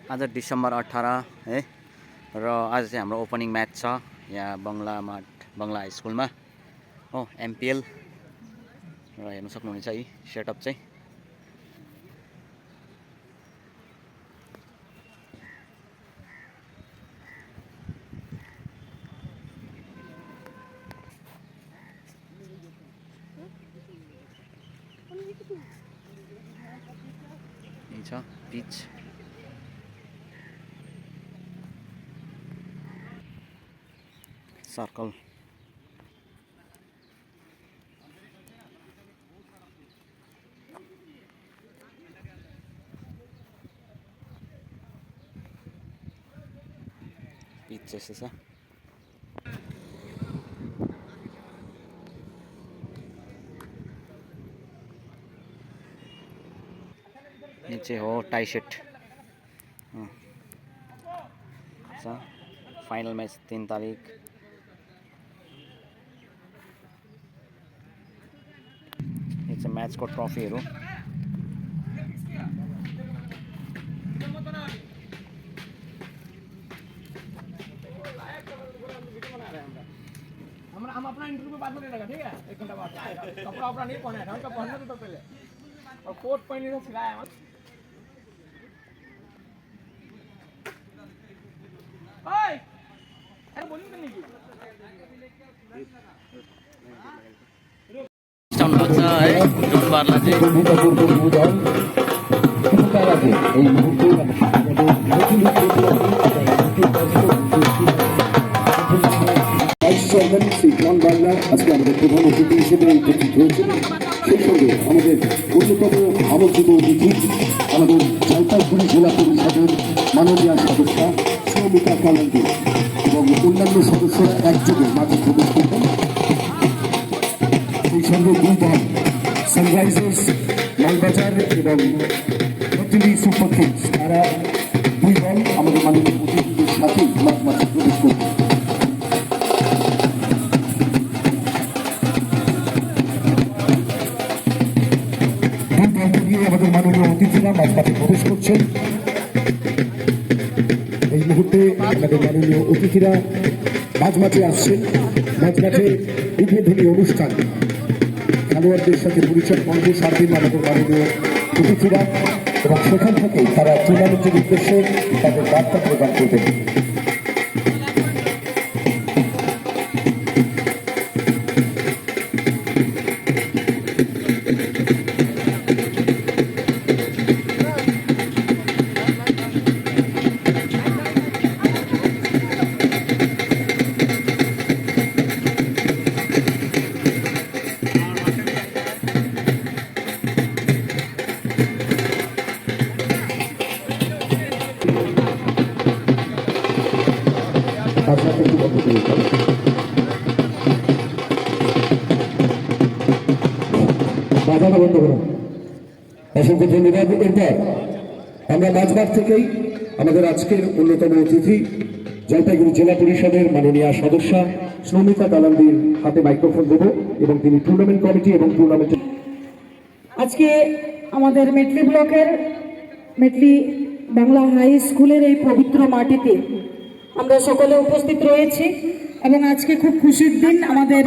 आज डिसेम्बर 18 है र आज चाहिँ हाम्रो ओपनिङ म्याच छ यहाँ बङ्गला हाई स्कुलमा हो एमपिएल र हेर्न सक्नुहुनेछ है सेटअप चाहिँ यही छ पिच सर्कल पिच यस्तो छ यो चाहिँ हो टाई सेट फाइनल मैच 3 तारिक यो चाहिँ म्याचको ट्रफीहरू हम अपना इंटरव्यू बाद में लेगा, ठीक है? 1 घंटा बाद कपड़ा अपना नहीं पहना है, हमको पहनना तो पहले और कोट पहनने से सिखाया है। ओए अरे बोलिंग करने की स्टाउन बच्च है जुनबारला चाहिँ চেয়ারম্যান শ্রী জন বাংলা আজকে আমাদের প্রধান অতিথি হিসেবে উপস্থিত হয়েছেন। সেই সঙ্গে আমাদের অন্যতম আমন্ত্রিত অতিথি আমাদের জলপাইগুড়ি জেলা পরিষদের মাননীয় সদস্যা সৌমিতা কালান্দি এবং অন্যান্য সদস্যরা একযোগে মাঠে প্রবেশ করবেন। সেই সঙ্গে দুই দল সানরাইজার্স লালবাজার এবং দিল্লি সুপার কিংস তারা দুই দল আমাদের মাননীয় অতিথিদের সাথে মাঠে প্রবেশ করবে। আমাদের মাননীয় অতিথিরা মাঝমাঠে প্রবেশ করছেন। এই মুহূর্তে আমাদের মাননীয় অতিথিরা মাঝমাঠে আসছেন। মাঝমাঠে উদ্বোধনী অনুষ্ঠান খেলোয়াড়দের সাথে পরিচয় পর্ব সারবেন আমাদের মাননীয় অতিথিরা এবং সেখান থেকে তারা টুর্নামেন্টের উদ্দেশ্যে তাদের বার্তা প্রদান করবেন। বাধাটা বন্ধ করুন। অসংখ্য ধন্যবাদ। এরপর আমরা মাঝমাঠ থেকেই আমাদের আজকের অন্যতম অতিথি জলপাইগুড়ি জেলা পরিষদের মাননীয় সদস্যা সৌমিতা কালান্দির হাতে মাইক্রোফোন দেব এবং তিনি টুর্নামেন্ট কমিটি এবং টুর্নামেন্টের আজকে আমাদের মেটলি ব্লকের মেটলি বাংলা হাই স্কুলের এই পবিত্র মাটিতে আমরা সকলে উপস্থিত রয়েছি এবং আজকে খুব খুশির দিন আমাদের